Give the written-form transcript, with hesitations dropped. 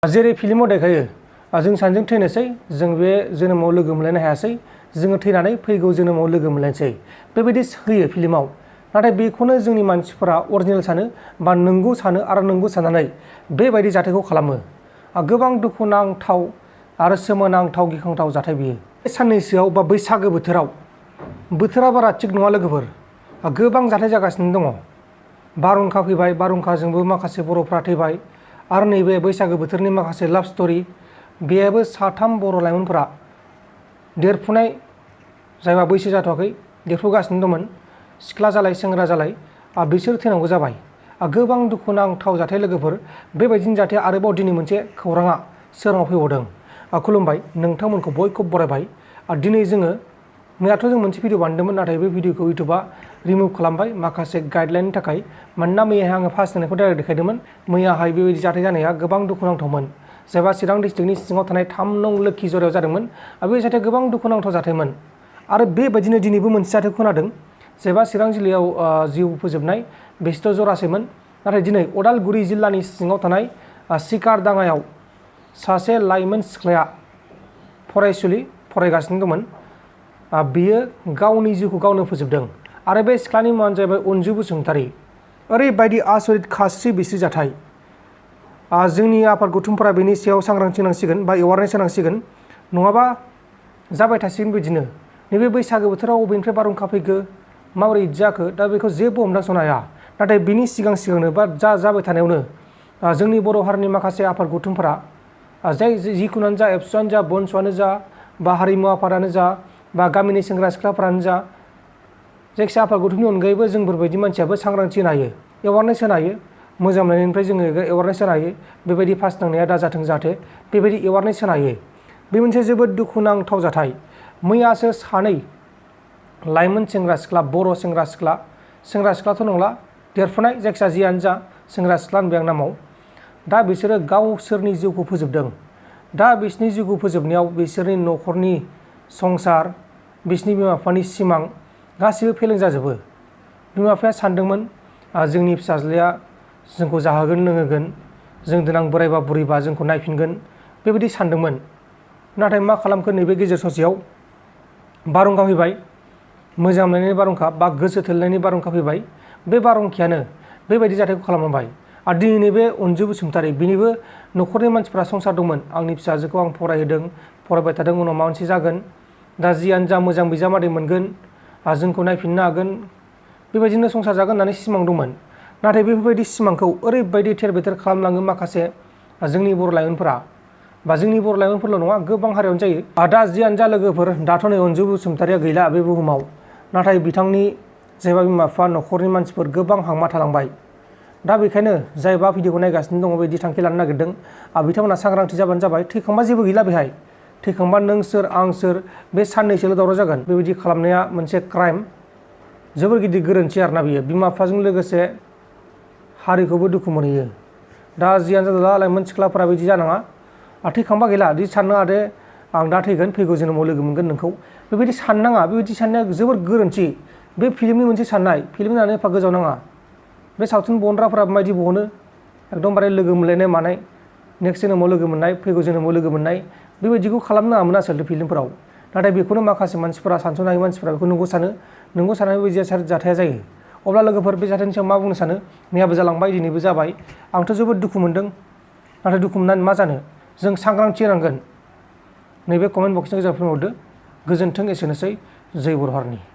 जेरै फिल्माव देखायो जों सानैजों थैनोसै जों बे जोनोमाव लोगो मोनलायनो हायासै जोङो थैनानै फैगौ जोनोमाव लोगो मोनलायनोसै बेबायदि होयो फिल्माव। नाथाय बेखौनो जोंनि मानसिफोरा अरिजिनेल सानो बा नंगौ सानो आरो नंगौ साननानै बेबायदि जाथायखौ खालामो। गोबां दुखुनांथाव आरो सोमोनांथाव गिखांथाव जाथाय बियो। साननैसोआव बा बैसागो बोथोरा बारा थिग नङा लोगोफोर। गोबां जाथाय जागासिनो दङ। बारहुंखा फैबाय, बारहुंखाजोंबो माखासे बर'फ्रा थैबाय आरो नैबे बैसागो बोथोरनि माखासे लाभ स्ट'रि बेयावबो साथाम बर' लाइमोनफोरा देरफुनाय जायबा बैसो जाथ'वाखै देरफुगासिनो दंमोन सिख्ला जालाय सेंग्रा जालाय बिसोर थैनांगौ जाबाय। गोबां दुखुनांथाव जाथाय लोगोफोर। बेबायदिनो जाथाय आरोबाव दिनै मोनसे खौराङा सोराङाव फैबावदों। खुलुमबाय, नोंथांमोनखौ बयखौबो बरायबाय। दिनै जोङो मैयाथ' जों मोनसे भिडिअ बानायदोंमोन, नाथाय बे भिडिअखौ इउटुबा रिमुभ खालामबाय माखासे गाइडलाइननि थाखाय। मानोना मैयाहाय आङो फार्स्ट होनायखौ डाइरेक्ट देखायदोंमोन। मैयाहाय बेबायदि जाथाय जानाया गोबां दुखुनांथावमोन। जायबा चिरां डिस्ट्रिक्टनि सिङाव थानाय 3 नं लोखि जरायाव जादोंमोन। बे जाथाया गोबां दुखुनांथाव जाथायमोन। आरो बेबायदिनो दिनैबो मोनसे जाथायखौ खोनादों जायबा चिरां जिल्लायाव जिउ फोजोबनाय बेसोथ' जरासेमोन। नाथाय दिनै उदालगुरि जिल्लानि सिङाव थानाय सिकारदाङायाव सासे लाइमोन सिख्लाया फरायसुलि फरायगासिनो दंमोन। बियो गावनि जिउखौ गावनो फोजोबदों। आरो बे सिख्लानि मुङानो जाहैबाय अनजु बसुमतारी। ओरैबायदि आसरित खास्रि बिस्रि जाथाय। जोंनि आफाद गौथुमफोरा बेनि सायाव सांग्रांथि होनांसिगोन बा एवारनेस होनांसिगोन, नङाबा जाबाय थासिगोन बिदिनो। नैबे बैसागो बोथोराव बबेनिफ्राय बारहुंखा फैखो, माबोरै जाखो, दा बेखौ जेबो हमदांसनो हाया। नाथाय बिनि सिगांनो बा जाबाय थानायावनो जोंनि बर' हारिनि माखासे आफाद गौथुमफोरा जिखुनुआनो जा, एबसुआनो जा, बनसुआनो जा, बा हारिमु आफादानो जा, बा गामिनि सेंग्रा सिख्लाफोरानो जा, जायखिजाया आफाद गौथुमनि अनगायैबो जोंफोरबायदि मानसियाबो सांग्रांथि होनो हायो, एवारनेस होनो हायो। मोजां मोननायनिफ्राय जोङो एवारनेस होनो हायो। बेबायदि फास नांनाया दाजाथों जाहाथे बेबायदि एवारनेस होनो हायो। बे मोनसे जोबोद दुखुनांथाव जाथाय। मैयासो सानै लाइमोन सेंग्रा सिख्ला, बर' सेंग्रा सिख्लाथ' नंला, देरफुनाय जायखिजाया जियानो जा सेंग्रा सिख्ला होनबाय आं नामाव। दा बिसोरो गावसोरनि जिउखौ फोजोबदों। दा बिसोरनि जिउखौ फोजोबनायाव बिसोरनि न'खरनि संसार, बिसोरनि बिमा बिफानि सिमां गासिबो फेलें जाजोबो। बिमा बिफाया सानदोंमोन जोंनि फिसाज्लाया जोंखौ जाहोगोन लोंहोगोन, जों देनां बोरायबा बुरैबा जोंखौ नायफिनगोन, बेबायदि सानदोंमोन। नाथाय मा खालामखो, नैबे गेजेर ससेयाव बारहुंखा फैबाय। मोजां मोननायनि बारहुंखा बा गोसो थोलायनायनि बारहुंखा फैबाय। बे बारहुंखायानो बेबायदि जाथायखौ खालामबाय। आरो दिनै नैबे अनजु बसुमतारी, बिनिबो न'खरनि मानसिफ्रा संसार दंमोन। आंनि फिसाजोखौ आं फरायहोदों, फरायबाय थादों, उनाव माबा मोनसे जागोन, दा जियानो जा मोजां बिजामादै मोनगोन, जोंखौ नायफिननो हागोन, बेबायदिनो संसार जागोन होननानै सिमां दंमोन। नाथाय बेफोरबायदि सिमांखौ ओरैबायदि थेर बेथेर खालामलाङो माखासे जोंनि बर' लाइमोनफोरा, बा जोंनि बर' लाइमोनफोरल' नङा, गोबां हारियावनो जायो। दा जियानो जा लोगोफोर, दाथ' नै अनजु बसुमतारीया गैला बे बुहुमाव। नाथाय बिथांनि जायबा बिमा बिफा, न'खरनि मानसिफोर गोबां हांमा थालांबाय। दा बेखायनो जायबा भिडिअखौ नायगासिनो दङ, बेबायदि थांखि लानो नागिरदों, बिथांमोना सांग्रांथि जाबानो जाबाय। थैखांबा जेबो गैला बेहाय। थैखांबा नों सोर आं सोर बे साननैसोल' दावराव जागोन। बेबायदि खालामनाया मोनसे क्राइम, जोबोर गिदिर गोरोन्थि आरोना बियो। बिमा बिफाजों लोगोसे हारिखौबो दुखु मोनहैयो। दा जियानो जा लाइमोन सिख्लाफोरा बिदि जानाङा। थैखांबा गैला, बिदि साननो हादे आं दा थैगोन फैगौ जोनोमाव लोगो मोनगोन नोंखौ, बेबायदि साननाङा। बेबायदि साननाया जोबोर गोरोन्थि। बे फिल्मनि मोनसे साननाय, फिल्म होननानै एफा गोजाव नाङा। बे सावथुन बहनग्राफोरा माबायदि बहनो, एकदमबारे लोगो मोनलायनाय मानाय, नेक्स्ट जोनोमाव लोगो मोननाय, फैगौ जोनोमाव लोगो मोननाय, बेबायदिखौ खालामनो नाङामोन आसलथे फिल्मफोराव। नाथाय बेखौनो माखासे मानसिफोरा, सानस'नो हायै मानसिफोरा बेखौ नंगौ सानो। नंगौ साननानै बेबायदि जाथाया जायो। अब्ला लोगोफोर, बे जाथायनि सायाव मा बुंनो सानो? मैयाबो जालांबाय, दिनैबो जाबाय। आंथ' जोबोद दुखु मोनदों। नाथाय दुखु मोननानै मा जानो, जों सांग्रांथि होनांगोन। नैबे कमेन्ट बक्सनि गेजेराव फोरमायहरदो। गोजोन्थों, एसेनोसै। जय बर' हारिनि।